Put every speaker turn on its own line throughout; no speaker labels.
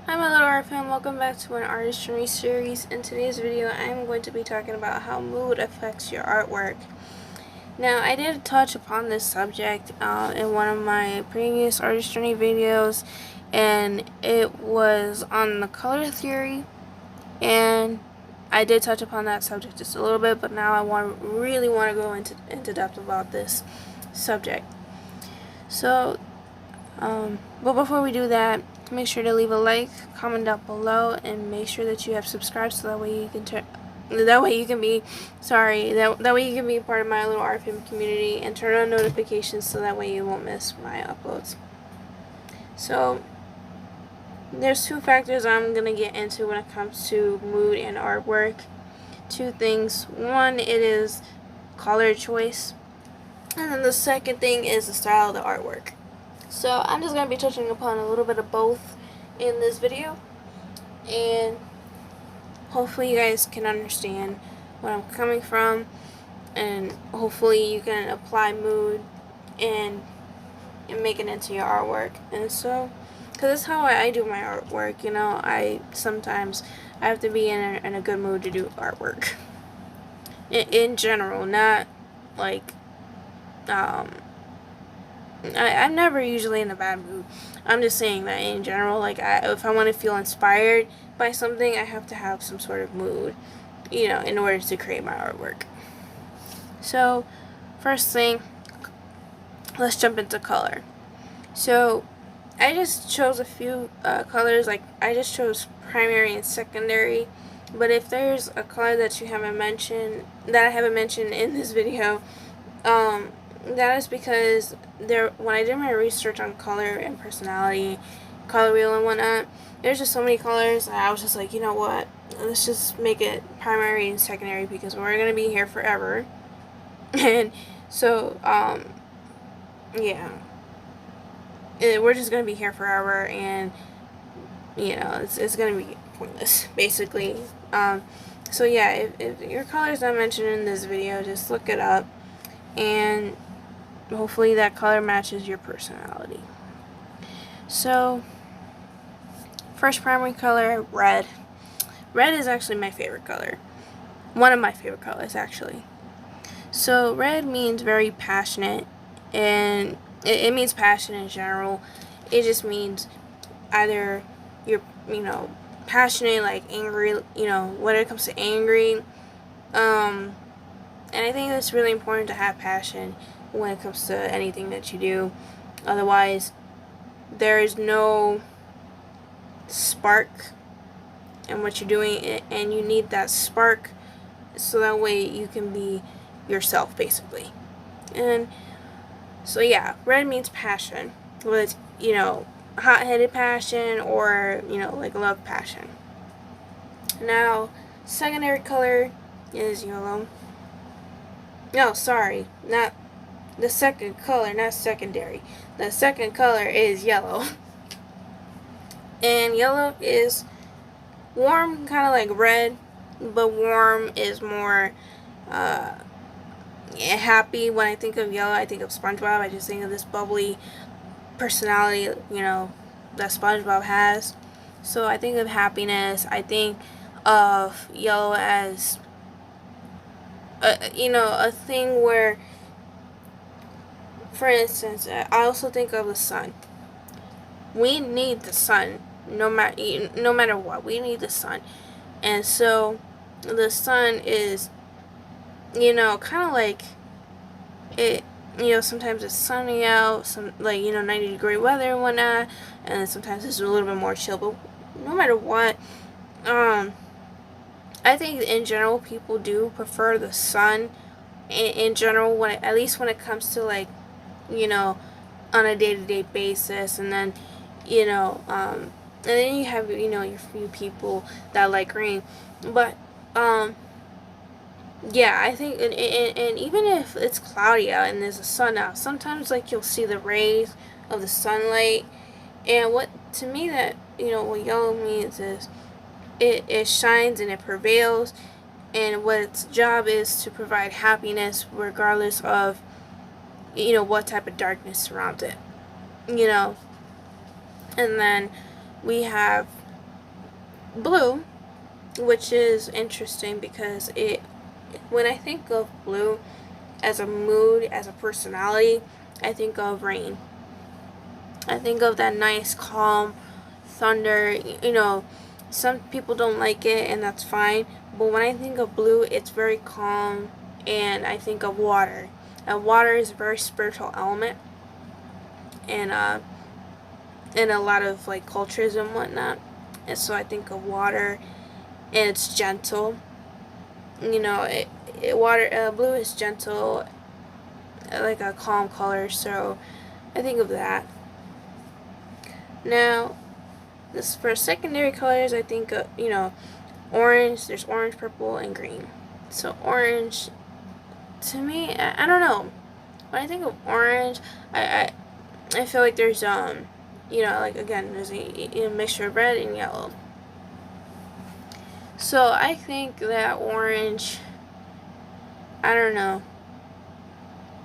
Hi my little art fan, welcome back to an artistry series. In today's video I am going to be talking about how mood affects your artwork. Now I did touch upon this subject in one of my previous artistry videos, and it was on the color theory, and I did touch upon that subject just a little bit, but now I really want to go into depth about this subject. So but before we do that, make sure to leave a like, comment down below, and make sure that you have subscribed so that way you can that way you can be part of my little art film community, and turn on notifications so that way you won't miss my uploads. So there's two factors I'm gonna get into when it comes to mood and artwork. Two things. One, it is color choice, and then the second thing is the style of the artwork. So I'm just going to be touching upon a little bit of both in this video, and hopefully you guys can understand where I'm coming from, and hopefully you can apply mood and make it into your artwork. And so, because that's how I do my artwork, you know, sometimes I have to be in a good mood to do artwork. In general, not like, I'm never usually in a bad mood. I'm just saying that in general, like, if I want to feel inspired by something, I have to have some sort of mood, you know, in order to create my artwork. So, first thing, let's jump into color. So, I just chose a few colors, like, I just chose primary and secondary, but if there's a color that I haven't mentioned in this video, that is because when I did my research on color and personality, color wheel and whatnot, there's just so many colors, and I was just like, you know what, let's just make it primary and secondary because we're going to be here forever. And so, yeah, we're just going to be here forever, and, you know, it's going to be pointless, basically. So yeah, if your color's not mentioned in this video, just look it up, and hopefully that color matches your personality. So, first primary color, red. Red is actually my favorite color. One of my favorite colors, actually. So, red means very passionate, and it means passion in general. It just means either you're, you know, passionate, like angry, you know, when it comes to angry. And I think it's really important to have passion when it comes to anything that you do. Otherwise, there is no spark in what you're doing, and you need that spark so that way you can be yourself, basically. And so yeah, red means passion, whether it's, you know, hot-headed passion or, you know, like love passion. Now, secondary color is yellow. No, sorry, not the second color, not secondary. The second color is yellow. And yellow is warm, kind of like red, but warm is more happy. When I think of yellow, I think of SpongeBob. I just think of this bubbly personality, you know, that SpongeBob has. So I think of happiness. I think of yellow as you know, a thing where, for instance, I also think of the sun. We need the sun, no matter what. We need the sun, and so the sun is, you know, kind of like it. You know, sometimes it's sunny out, some, like, you know, 90-degree weather and whatnot, and then sometimes it's a little bit more chill. But no matter what, I think in general people do prefer the sun. In general, at least when it comes to, like, you know, on a day-to-day basis, and then, you know, and then you have, you know, your few people that like rain. But yeah, I think, and even if it's cloudy out and there's a sun out, sometimes, like, you'll see the rays of the sunlight. And what, to me, that, you know, what yellow means is it shines and it prevails, and what its job is to provide happiness regardless of, you know, what type of darkness surrounds it, you know. And then we have blue, which is interesting because when I think of blue as a mood, as a personality, I think of rain. I think of that nice, calm thunder. Some people don't like it, and that's fine. But when I think of blue, it's very calm, and I think of water. And water is a very spiritual element, and in a lot of like cultures and whatnot. And so I think of water, and it's gentle. Blue is gentle, like a calm color. So I think of that. Now, this for secondary colors, I think of orange. There's orange, purple, and green. So orange, to me, I don't know. When I think of orange, I feel like there's like again, there's a mixture of red and yellow. So I think that orange, I don't know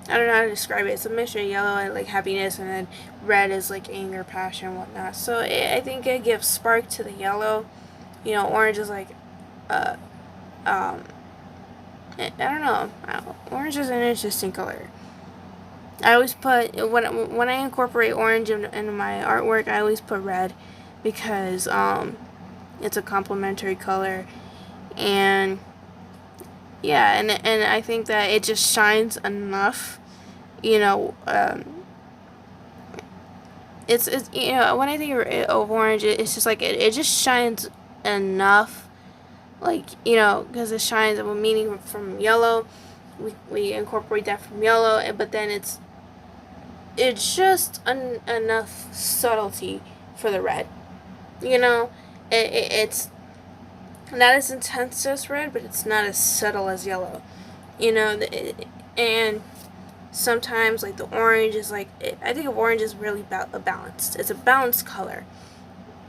how to describe it. It's a mixture of yellow and like happiness, and then red is like anger, passion, and whatnot. So I think it gives spark to the yellow. Orange is like, I don't know. Orange is an interesting color. I always put when I incorporate orange into my artwork, I always put red because it's a complementary color, and yeah, and I think that it just shines enough. It's when I think of orange, it's just like it just shines enough, like because it shines. Meaning from yellow, we incorporate that from yellow, but then it's just enough subtlety for the red. It's not as intense as red, but it's not as subtle as yellow. And sometimes like the orange is like, I think of orange as really balanced. It's a balanced color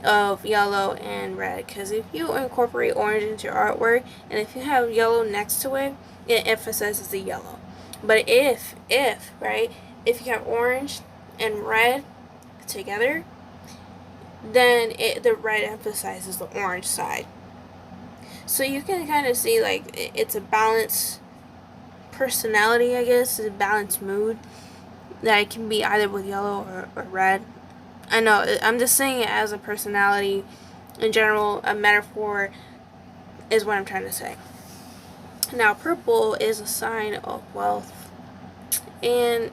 of yellow and red, because if you incorporate orange into your artwork and if you have yellow next to it, it emphasizes the yellow. But if you have orange and red together, then the red emphasizes the orange side. So you can kind of see like it's a balanced personality, I guess, a balanced mood that it can be either with yellow or red. I know, I'm just saying it as a personality in general. A metaphor is what I'm trying to say. Now, purple is a sign of wealth, and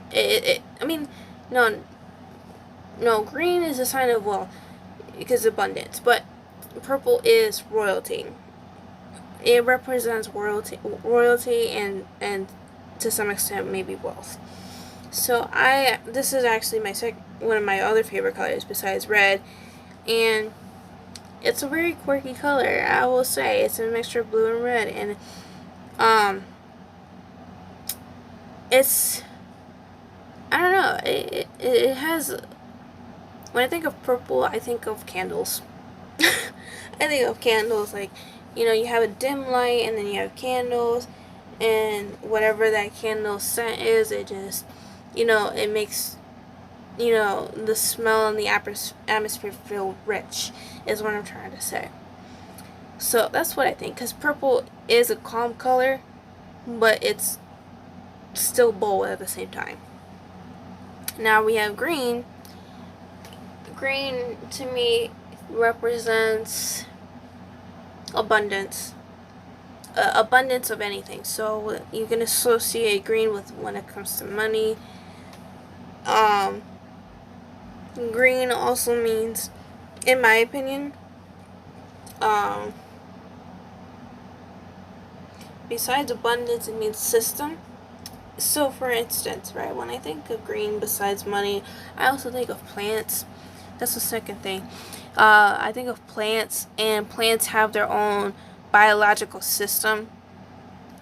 no, green is a sign of wealth because abundance, but purple is royalty. It represents royalty and to some extent maybe wealth. So this is actually one of my other favorite colors besides red, and it's a very quirky color. I will say it's a mixture of blue and red, and it's, I don't know, it has, when I think of purple, I think of candles. I think of candles, like, you have a dim light and then you have candles, and whatever that candle scent is, it just, it makes, the smell and the atmosphere feel rich, is what I'm trying to say. So that's what I think, because purple is a calm color, but it's still bold at the same time. Now we have green. Green, to me, represents abundance. Abundance of anything. So you can associate green with when it comes to money. Green also means, in my opinion, besides abundance, it means system. So, for instance, right, when I think of green besides money, I also think of plants. That's the second thing. I think of plants, and plants have their own biological system,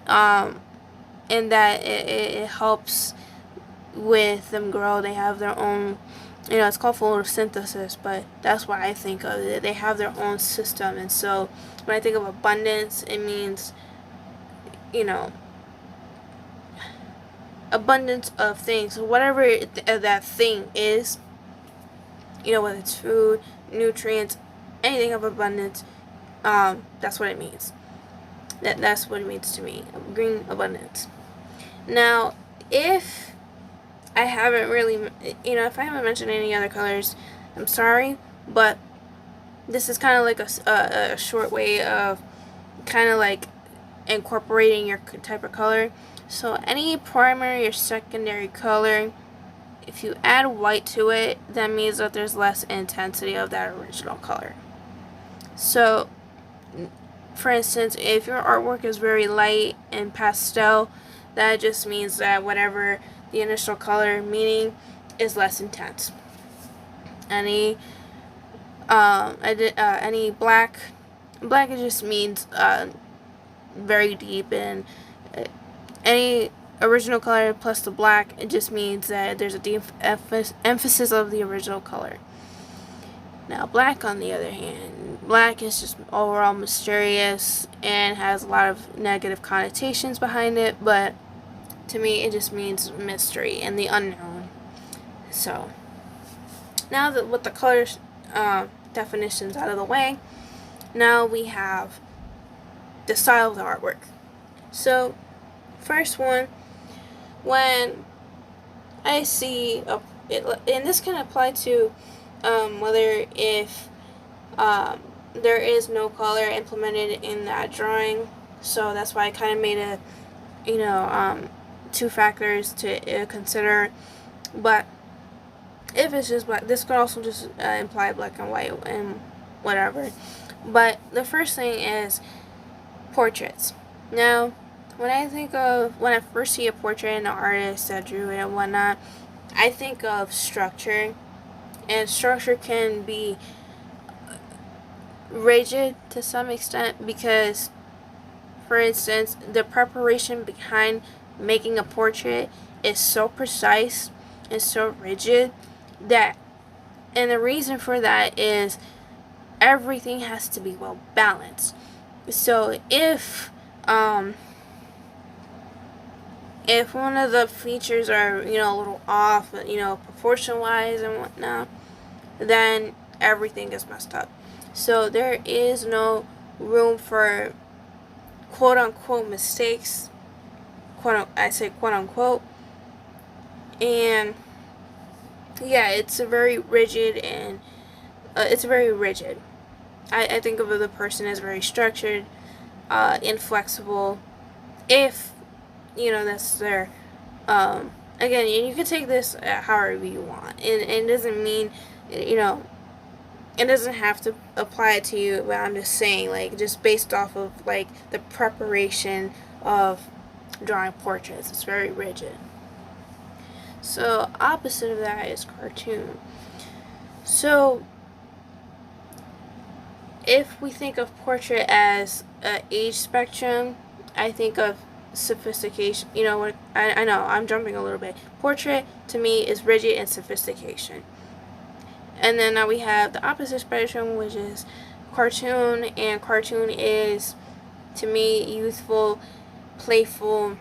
in that it helps with them grow. They have their own, it's called photosynthesis, but that's what I think of it. They have their own system, and so when I think of abundance, it means, abundance of things. So whatever that thing is, whether it's food, nutrients, anything of abundance, That's what it means. That's what it means to me. Green abundance. Now, if I haven't really, if I haven't mentioned any other colors, I'm sorry, but this is kind of like a short way of kind of like incorporating your type of color. So any primary or secondary color, if you add white to it, that means that there's less intensity of that original color. So, for instance, if your artwork is very light and pastel, that just means that whatever the initial color meaning is less intense. Any black, it just means very deep, and any original color plus the black, it just means that there's a deep emphasis of the original color. Now, black, on the other hand, black is just overall mysterious and has a lot of negative connotations behind it, but to me, it just means mystery and the unknown. So, now that with the color definitions out of the way, now we have the style of the artwork. So, first one, when I see and this can apply to whether if there is no color implemented in that drawing. So that's why I kind of made a two factors to consider. But if it's just black, this could also just imply black and white and whatever. But the first thing is portraits. Now, when I first see a portrait and an artist that drew it and whatnot, I think of structure. And structure can be rigid to some extent because, for instance, the preparation behind making a portrait is so precise and so rigid that, and the reason for that is everything has to be well balanced. So if one of the features are, a little off, proportion-wise and whatnot, then everything is messed up. So there is no room for quote-unquote mistakes. I say quote-unquote. And, yeah, it's very rigid and it's very rigid. I think of the person as very structured, inflexible, if that's their again, you can take this however you want, and it doesn't mean it doesn't have to apply it to you, but I'm just saying, like, just based off of like the preparation of drawing portraits, it's very rigid. So opposite of that is cartoon. So if we think of portrait as an age spectrum, I think of sophistication. I know I'm jumping a little bit. Portrait to me is rigid and sophistication. And then now we have the opposite spectrum, which is cartoon, and cartoon is to me youthful, playful,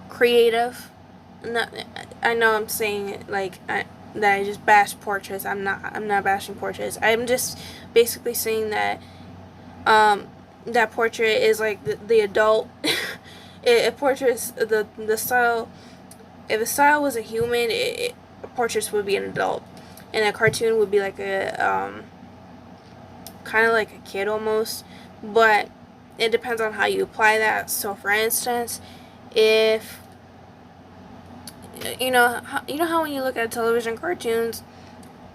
creative. I know I'm saying like that I just bash portraits. I'm not bashing portraits. I'm just basically saying that that portrait is like the adult. It portraits the style. If a style was a human, portraits would be an adult, and a cartoon would be like a kind of like a kid almost. But it depends on how you apply that. So, for instance, if how when you look at television cartoons,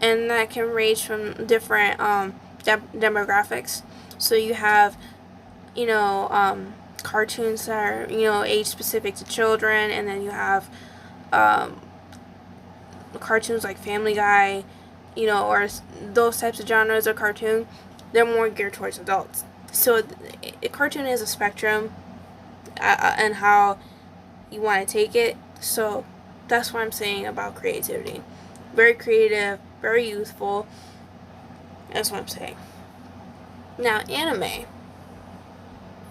and that can range from different demographics. So you have cartoons that are age specific to children, and then you have cartoons like Family Guy, or those types of genres of cartoon. They're more geared towards adults. So a cartoon is a spectrum, and how you want to take it. So that's what I'm saying about creativity. Very creative, very youthful. That's what I'm saying. Now, anime.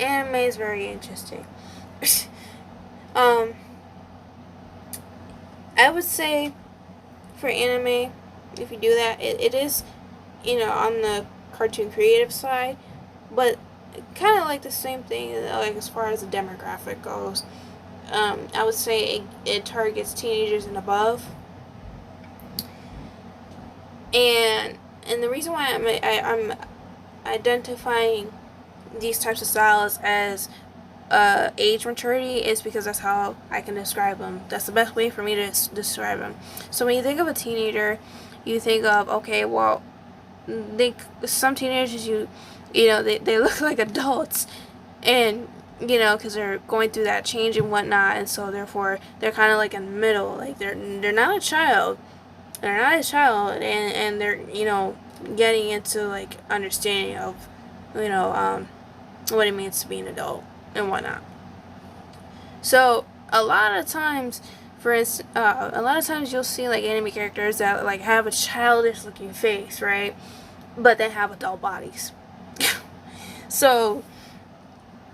Anime is very interesting. I would say for anime, if you do that, it is on the cartoon creative side, but kind of like the same thing, like as far as the demographic goes. I would say it targets teenagers and above, and the reason why I'm identifying these types of styles as age maturity is because that's how I can describe them. That's the best way for me to describe them. So when you think of a teenager, you think of, okay, well, some teenagers they look like adults, and because they're going through that change and whatnot, and so therefore they're kind of like in the middle, like they're not a child, and they're getting into like understanding of what it means to be an adult and whatnot. So a lot of times, for instance, a lot of times you'll see like anime characters that like have a childish looking face, right? But they have adult bodies. So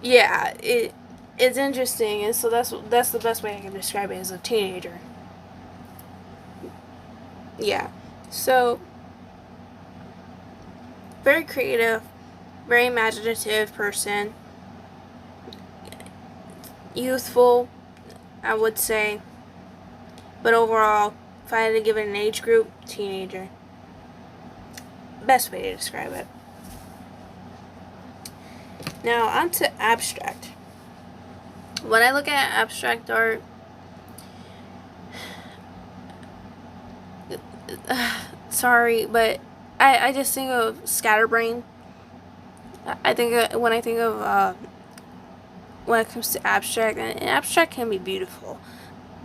yeah, it's interesting, and so that's the best way I can describe it as a teenager. Yeah. So very creative, very imaginative person, youthful, I would say, but overall, if I had to give it an age group, teenager. Best way to describe it. Now, on to abstract. When I look at abstract art, sorry, but I just think of scatterbrain. I think when I think of when it comes to abstract, and abstract can be beautiful,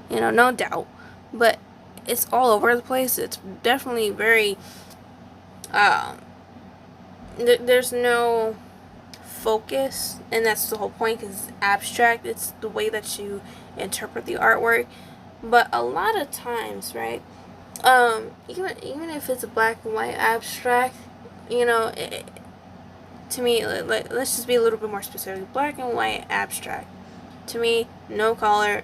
no doubt, but it's all over the place. It's definitely very there's no focus, and that's the whole point, because abstract, it's the way that you interpret the artwork. But a lot of times, right, even if it's a black and white abstract, to me, let's just be a little bit more specific. Black and white abstract, to me, no color,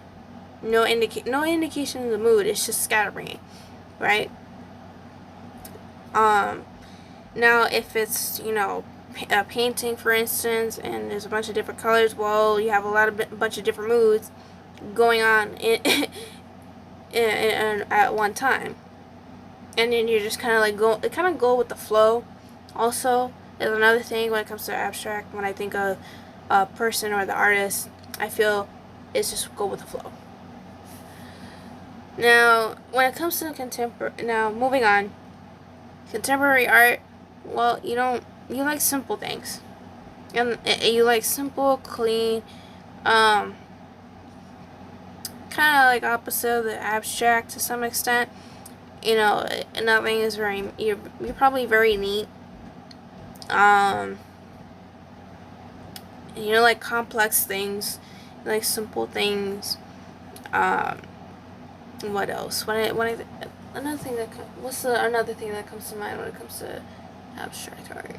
no indication of the mood. It's just scatterbrain, right? Now if it's a painting, for instance, and there's a bunch of different colors, well, you have a bunch of different moods going on in at one time, and then you're just kind of go with the flow. Also, is another thing when it comes to abstract. When I think of a person or the artist, I feel it's just go with the flow. Now, when it comes to moving on, contemporary art. Well, you like simple things, and you like simple, clean, kind of like opposite of the abstract to some extent. Nothing is you're probably very neat. Like complex things, like simple things. What else? Another thing another thing that comes to mind when it comes to abstract art?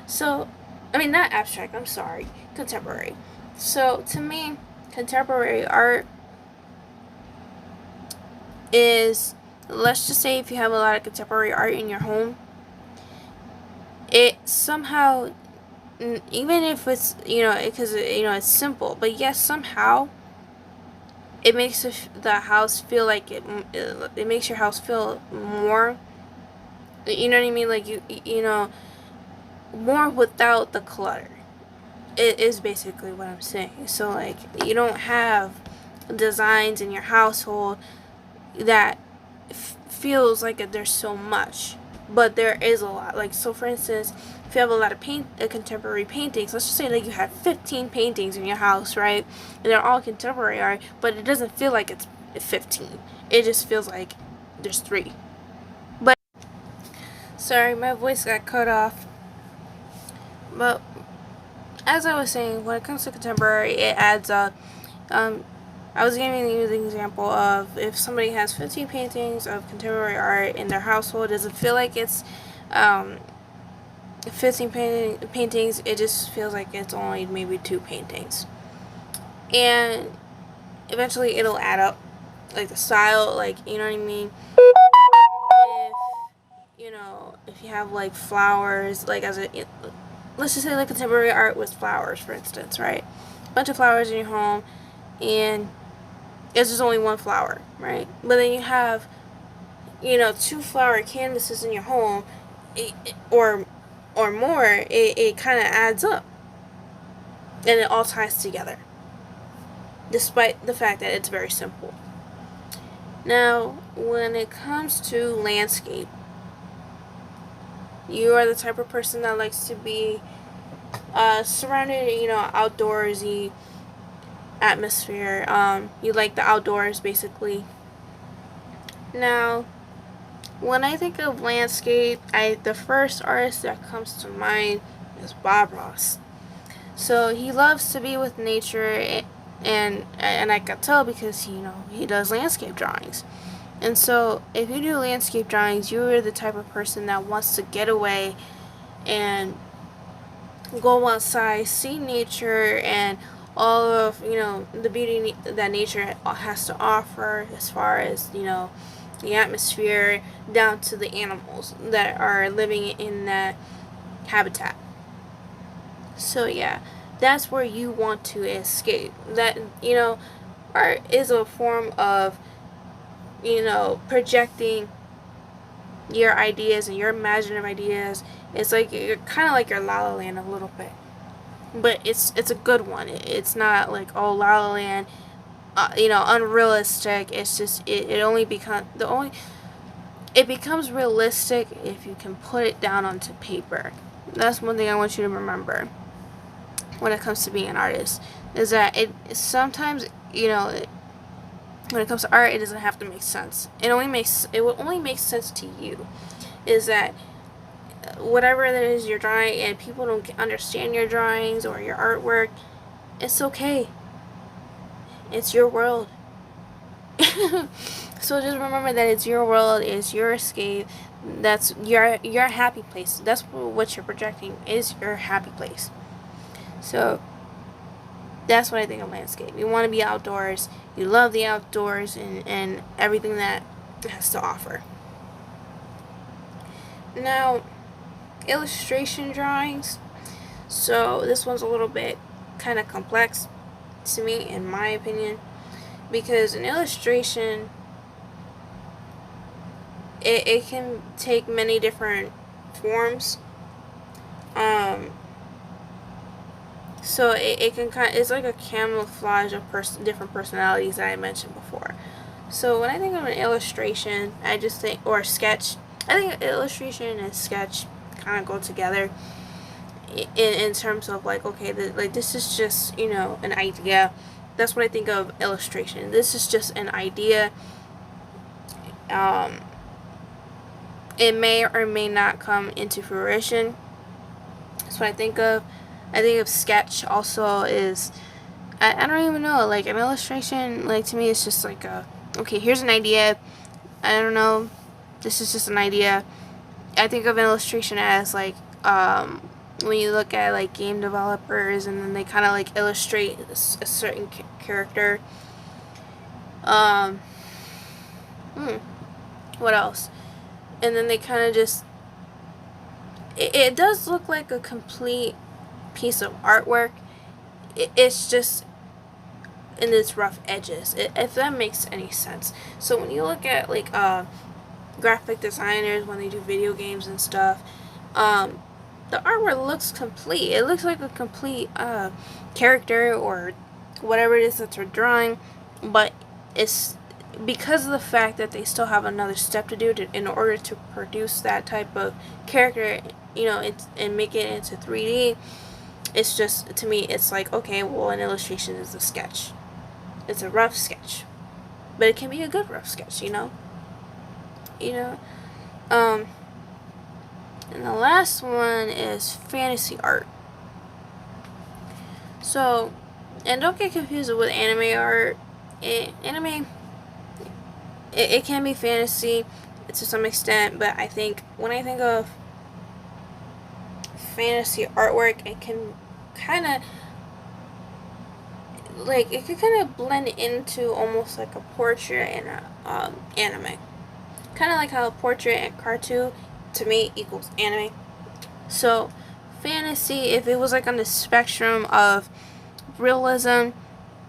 So, not abstract, I'm sorry, contemporary. So, to me, contemporary art is, let's just say if you have a lot of contemporary art in your home, it somehow, even if it's, because, it's simple, but yes, somehow, it makes the house feel like it makes your house feel more, you know what I mean, like more without the clutter. It is basically what I'm saying. So like, you don't have designs in your household that feels like there's so much, but there is a lot. Like, so for instance, if you have a lot of contemporary paintings, let's just say that you have 15 paintings in your house, right? And they're all contemporary art, but it doesn't feel like it's 15. It just feels like there's 3. But sorry, my voice got cut off. But as I was saying, when it comes to contemporary, it adds up. I was giving you the example of if somebody has 15 paintings of contemporary art in their household, does it feel like it's 15 paintings? It just feels like it's only maybe 2 paintings. And eventually it'll add up, like the style, like, you know what I mean? you have like flowers, like let's just say like contemporary art with flowers, for instance, right? A bunch of flowers in your home, and it's just only one flower, right? But then you have, 2 flower canvases in your home, or more. It kind of adds up, and it all ties together, despite the fact that it's very simple. Now, when it comes to landscape, you are the type of person that likes to be surrounded, outdoorsy atmosphere. You like the outdoors, basically. Now, when I think of landscape, the first artist that comes to mind is Bob Ross. So he loves to be with nature, and I can tell because he does landscape drawings. And so if you do landscape drawings, you're the type of person that wants to get away and go outside, see nature, and all of the beauty that nature has to offer, as far as the atmosphere, down to the animals that are living in that habitat. So yeah, that's where you want to escape. That art is a form of projecting your ideas and your imaginative ideas. It's like you're kind of like your La La Land a little bit, but it's a good one. It's not like, oh, La La Land, unrealistic. It's just it only it becomes realistic if you can put it down onto paper. That's one thing I want you to remember when it comes to being an artist, is that it sometimes, when it comes to art, it doesn't have to make sense. It will only make sense to you. Is that whatever it is you're drawing and people don't understand your drawings or your artwork, it's okay. It's your world. So just remember that it's your world, it's your escape. That's your happy place. That's what you're projecting, is your happy place. So that's what I think of landscape. You want to be outdoors. You love the outdoors and everything that it has to offer. Now, illustration drawings. So this one's a little bit kind of complex to me, in my opinion, because an illustration, it can take many different forms. So it can it's like a camouflage of different personalities that I mentioned before. So when I think of an illustration, I just think, or a sketch, I think illustration and sketch kind of go together in terms of like, okay, this is just, an idea. That's what I think of illustration. This is just an idea. It may or may not come into fruition. That's what I think of. I think of sketch also is, I don't even know, like an illustration, like to me it's just like okay, here's an idea, I don't know, this is just an idea. I think of an illustration as like, when you look at like game developers and then they kind of like illustrate a certain character. What else? And then they kind of just, it does look like a complete piece of artwork. It's just in its rough edges, if that makes any sense. So when you look at like graphic designers, when they do video games and stuff, the artwork looks complete. It looks like a complete character or whatever it is that they're drawing, but it's because of the fact that they still have another step to do in order to produce that type of character, and make it into 3D. It's just, to me, it's like, okay, well, an illustration is a sketch. It's a rough sketch, but it can be a good rough sketch, And the last one is fantasy art. So, and don't get confused with anime art. Anime, it can be fantasy to some extent, but I think when I think of fantasy artwork, it can kind of like, it can kind of blend into almost like a portrait and a anime. Kind of like how a portrait and cartoon to me equals anime. So fantasy, if it was like on the spectrum of realism,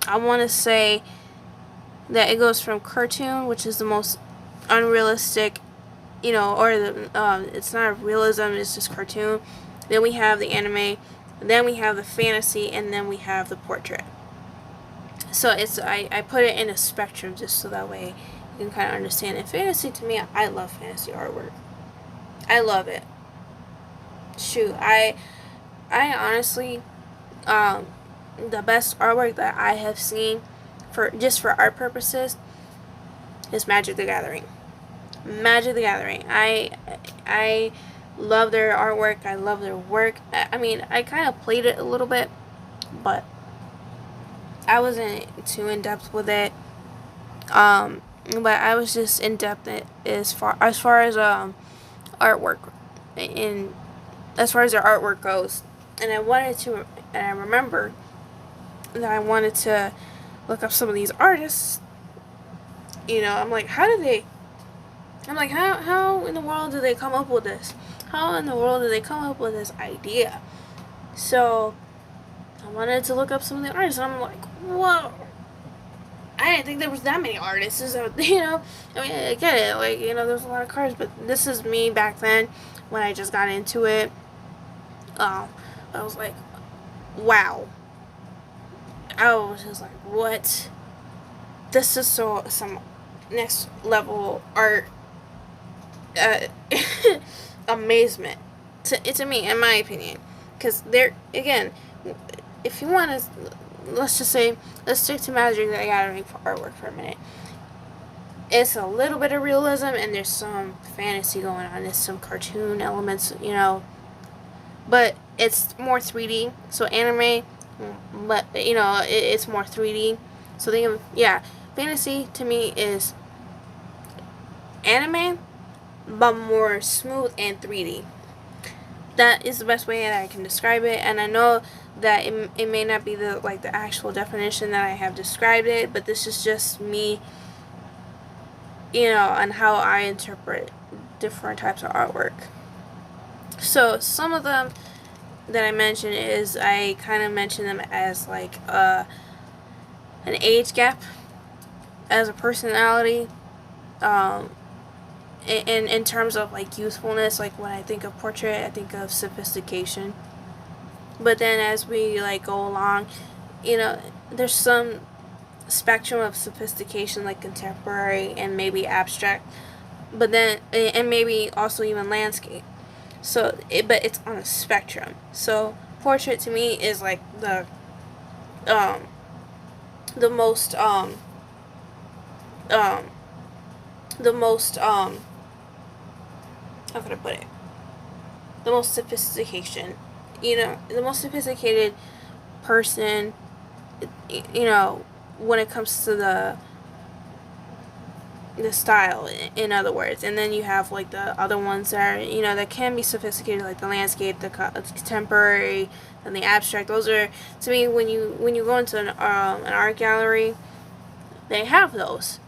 I want to say that it goes from cartoon, which is the most unrealistic, or it's not realism, it's just cartoon. Then we have the anime, then we have the fantasy, and then we have the portrait. So I put it in a spectrum just so that way you can kind of understand. And fantasy, to me, I love fantasy artwork. I love it. Shoot, I honestly, the best artwork that I have seen for art purposes is Magic the Gathering. Magic the Gathering. I love their artwork. I love their work. I mean, I kind of played it a little bit, but I wasn't too in depth with it. But I was just in depth as far as artwork, in as far as their artwork goes. And I remember that I wanted to look up some of these artists. I'm like, how in the world do they come up with this? How in the world do they come up with this idea? So I wanted to look up some of the artists, and I'm like, whoa. I didn't think there was that many artists. So, I mean, I get it. Like, there's a lot of cards, but this is me back then when I just got into it. I was like, wow. I was just like, what? This is some next level art amazement to me, in my opinion. Because again, if you want to, let's stick to Magic the Gathering for artwork for a minute. It's a little bit of realism, and there's some fantasy going on. There's some cartoon elements, but it's more 3D. So anime, but it's more 3D. So fantasy to me is anime, but more smooth and 3D. That is the best way that I can describe it, and I know that it may not be the actual definition that I have described it, but this is just me, on how I interpret different types of artwork. So some of them that I mentioned is I kind of mention them as like an age gap, as a personality, in terms of like youthfulness. Like when I think of portrait, I think of sophistication. But then as we go along, there's some spectrum of sophistication, like contemporary and maybe abstract, but then and maybe also even landscape. So but it's on a spectrum. So portrait to me is like the most how can I put it? The most sophistication. The most sophisticated person, when it comes to the style, in other words. And then you have like the other ones that are, that can be sophisticated, like the landscape, the contemporary, and the abstract. Those are, to me, when you go into an art gallery, they have those,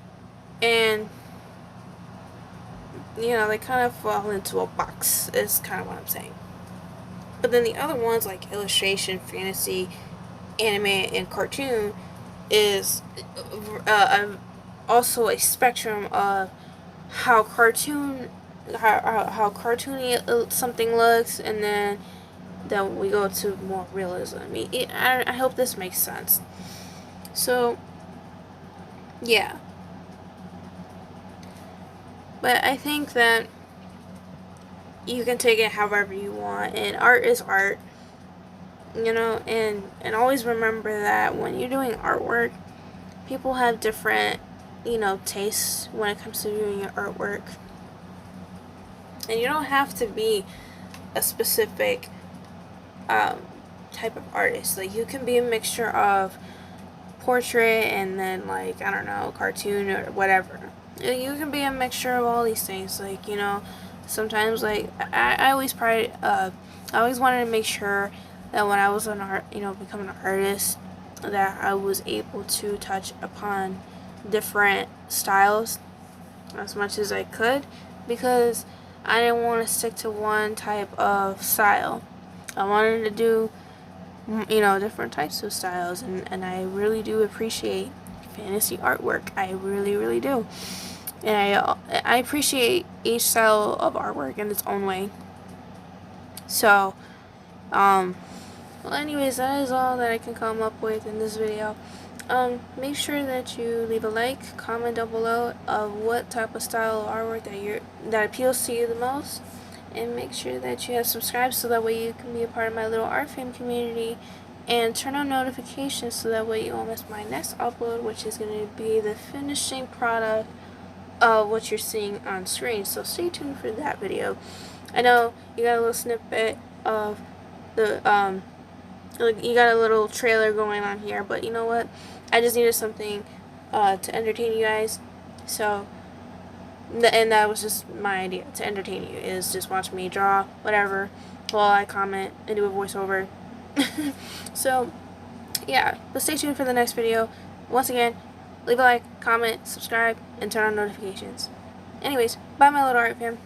and they kind of fall into a box, is kind of what I'm saying. But then the other ones, like illustration, fantasy, anime, and cartoon, is also a spectrum of how cartoony something looks, and then we go to more realism. I hope this makes sense. So, yeah. But I think that you can take it however you want, and art is art, and always remember that when you're doing artwork, people have different, tastes when it comes to doing your artwork. And you don't have to be a specific type of artist. Like, you can be a mixture of portrait and then, like, I don't know, cartoon or whatever. You can be a mixture of all these things. Like, sometimes, like, I always I always wanted to make sure that when I was becoming an artist, that I was able to touch upon different styles as much as I could, because I didn't want to stick to one type of style. I wanted to do, different types of styles, and I really do appreciate fantasy artwork. I really, really do. And I appreciate each style of artwork in its own way. So, well, anyways, that is all that I can come up with in this video. Make sure that you leave a like, comment down below of what type of style of artwork that appeals to you the most, and make sure that you have subscribed so that way you can be a part of my little art fam community, and turn on notifications so that way you won't miss my next upload, which is going to be the finishing product of what you're seeing on screen. So stay tuned for that video. I know you got a little snippet of the you got a little trailer going on here, but you know what? I just needed something to entertain you guys. So, and that was just my idea, to entertain you, is just watch me draw whatever while I comment and do a voiceover. So, yeah, but stay tuned for the next video. Once again, leave a like, comment, subscribe, and turn on notifications. Anyways, bye my little art fam.